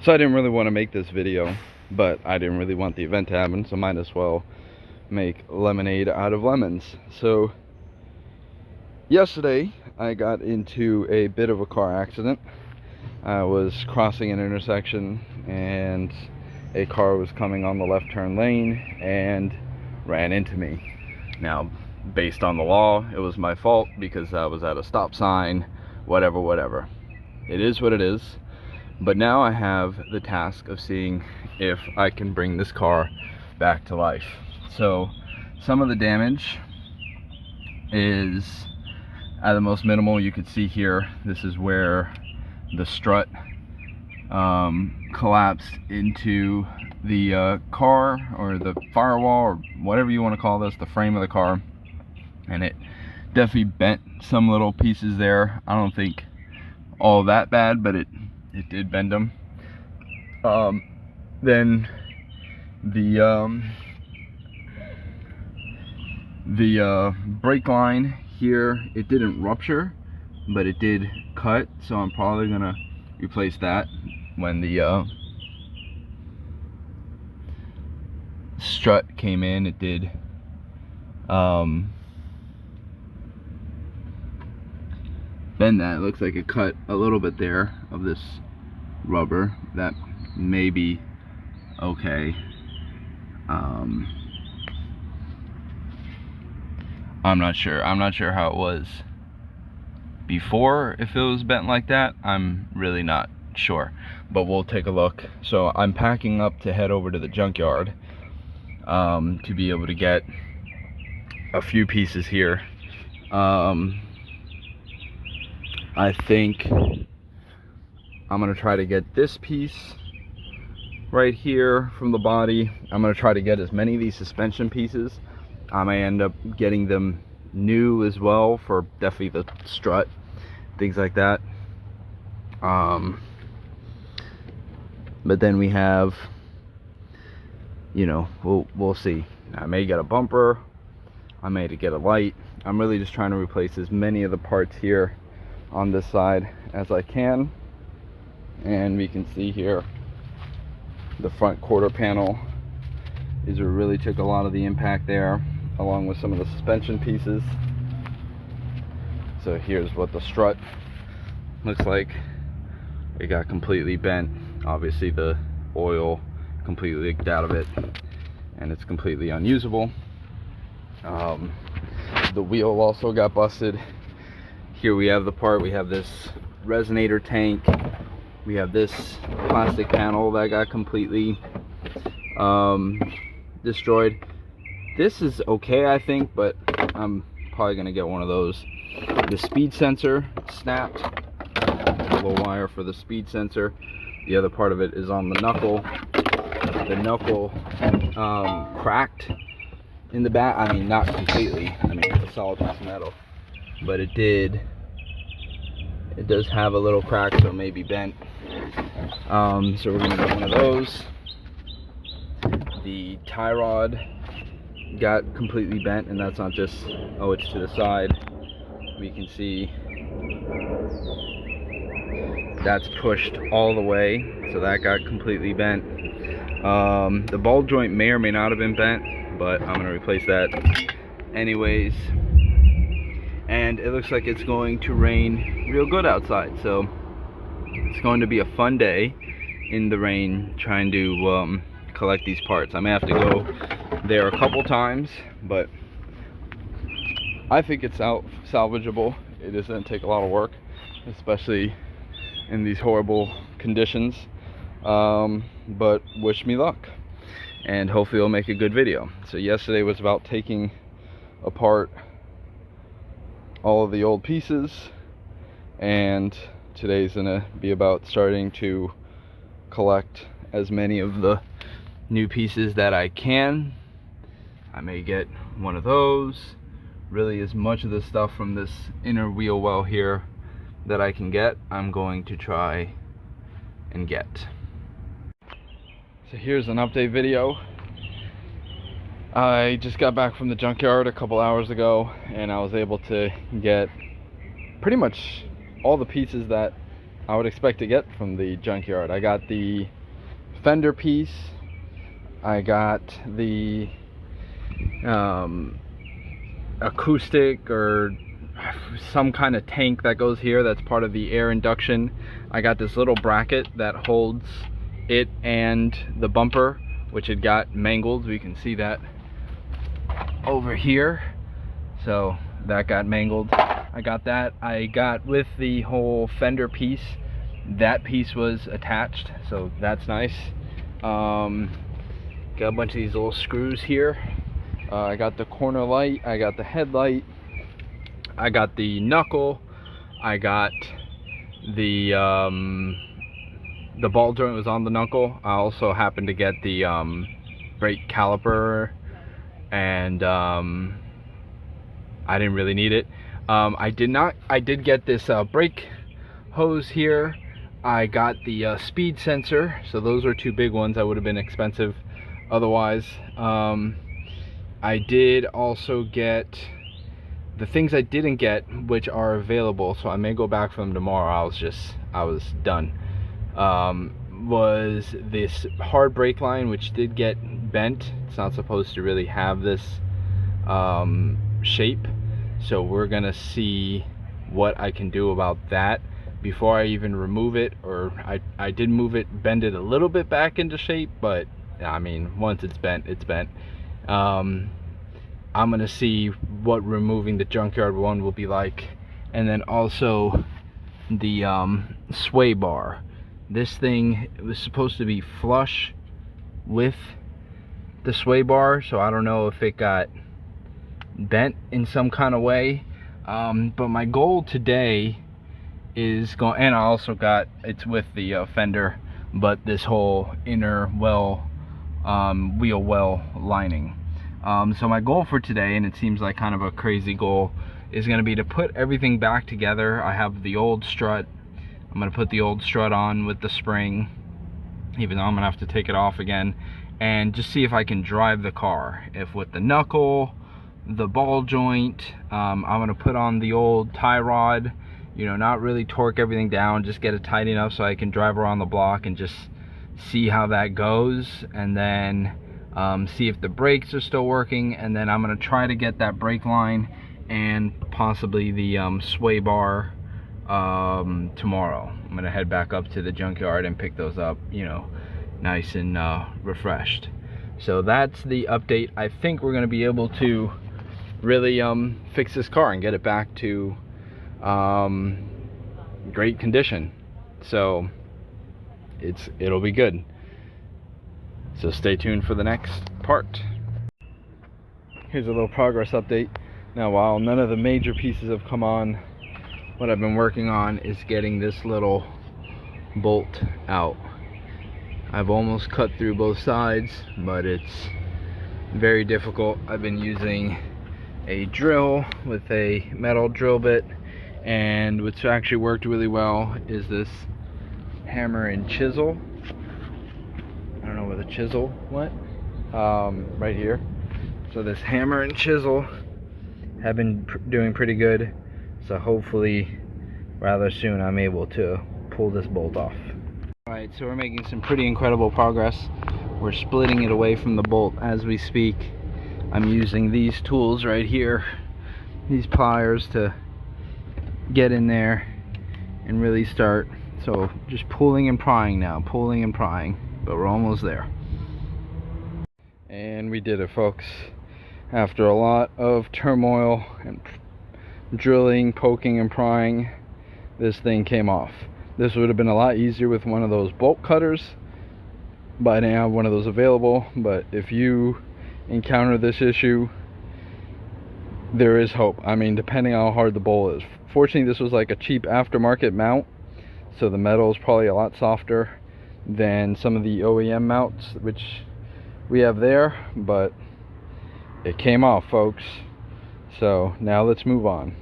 So I didn't really want to make this video, but I didn't really want the event to happen, so might as well make lemonade out of lemons. So yesterday I got into a bit of a car accident. I was crossing an intersection and a car was coming on the left turn lane and ran into me. Now, based on the law, it was my fault because I was at a stop sign, whatever. It is what it is. But now I have the task of seeing if I can bring this car back to life. So some of the damage is at the most minimal. You could see here, this is where the strut collapsed into the car, or the firewall, or whatever you want to call this, the frame of the car, and it definitely bent some little pieces there. I don't think all that bad, but it did bend them. Then the brake line here, it didn't rupture, but it did cut, so I'm probably gonna replace that when the strut came in. It did bend that. It looks like it cut a little bit there of this rubber. That may be okay. I'm not sure how it was before, if it was bent like that. I'm really not sure, but we'll take a look. So I'm packing up to head over to the junkyard to be able to get a few pieces here. I think I'm gonna try to get this piece right here from the body. I'm gonna try to get as many of these suspension pieces. I may end up getting them new as well, for definitely the strut, things like that. But then we have, you know, we'll see. I may get a bumper, I may get a light. I'm really just trying to replace as many of the parts here on this side as I can. And we can see here the front quarter panel is what really took a lot of the impact there, along with some of the suspension pieces. So here's what the strut looks like. It got completely bent. Obviously the oil completely leaked out of it and it's completely unusable. The wheel also got busted. Here we have the part, we have this resonator tank, we have this plastic panel that got completely destroyed. This is okay, I think, but I'm probably gonna get one of those. The speed sensor snapped, the little wire for the speed sensor. The other part of it is on the knuckle. The knuckle cracked in the back. I mean, not completely. I mean, it's a solid piece of metal, but it does have a little crack, so it may be bent. So we're gonna get one of those. The tie rod got completely bent, and that's not just, oh, it's to the side. We can see that's pushed all the way, so that got completely bent. The ball joint may or may not have been bent, but I'm gonna replace that anyways. And it looks like it's going to rain real good outside, so it's going to be a fun day in the rain trying to collect these parts. I may have to go there a couple times, but I think it's salvageable. It doesn't take a lot of work, especially in these horrible conditions. But wish me luck, and hopefully I'll make a good video. So yesterday was about taking apart all of the old pieces, and today's gonna be about starting to collect as many of the new pieces that I can. I may get one of those, really as much of the stuff from this inner wheel well here that I can get, I'm going to try and get. So here's an update video. I just got back from the junkyard a couple hours ago, and I was able to get pretty much all the pieces that I would expect to get from the junkyard. I got the fender piece, I got the acoustic or some kind of tank that goes here that's part of the air induction. I got this little bracket that holds it and the bumper, which had got mangled. We can see that over here, so that got mangled. I got that. I got with the whole fender piece, that piece was attached, so that's nice. Got a bunch of these little screws here. I got the corner light, I got the headlight, I got the knuckle, I got the ball joint was on the knuckle. I also happened to get the brake caliper, and I didn't really need it. I did get this brake hose here. I got the speed sensor, so those are two big ones that would have been expensive otherwise. I did also get the things I didn't get, which are available, so I may go back for them tomorrow. I was done. Was this hard brake line, which did get bent. It's not supposed to really have this shape, so we're gonna see what I can do about that before I even remove it. Or I did move it, bend it a little bit back into shape, but I mean, once it's bent, it's bent. I'm gonna see what removing the junkyard one will be like, and then also the sway bar. This thing was supposed to be flush with the sway bar, so I don't know if it got bent in some kind of way. But my goal today is going, and I also got, it's with the fender, but this whole inner well, wheel well lining. So my goal for today, and it seems like kind of a crazy goal, is going to be to put everything back together. I have the old strut. I'm going to put the old strut on with the spring, even though I'm going to have to take it off again, and just see if I can drive the car. If with the knuckle, the ball joint, I'm going to put on the old tie rod, you know, not really torque everything down, just get it tight enough so I can drive around the block and just see how that goes, and then see if the brakes are still working. And then I'm going to try to get that brake line and possibly the sway bar tomorrow. I'm going to head back up to the junkyard and pick those up, you know, nice and refreshed. So that's the update. I think we're going to be able to really fix this car and get it back to great condition. So it'll be good. So stay tuned for the next part. Here's a little progress update. Now, while none of the major pieces have come on, what I've been working on is getting this little bolt out. I've almost cut through both sides, but it's very difficult. I've been using a drill with a metal drill bit, and what's actually worked really well is this hammer and chisel. I don't know where the chisel went. Right here. So this hammer and chisel have been doing pretty good. So hopefully rather soon I'm able to pull this bolt off. Alright, so we're making some pretty incredible progress. We're splitting it away from the bolt as we speak. I'm using these tools right here, these pliers, to get in there and really start. So just pulling and prying now, pulling and prying, but we're almost there. And we did it, folks. After a lot of turmoil and drilling, poking and prying, this thing came off. This would have been a lot easier with one of those bolt cutters, but I didn't have one of those available. But if you encounter this issue, there is hope. I mean, depending on how hard the bolt is. Fortunately, this was like a cheap aftermarket mount, so the metal is probably a lot softer than some of the OEM mounts which we have there, but it came off, folks. So now let's move on.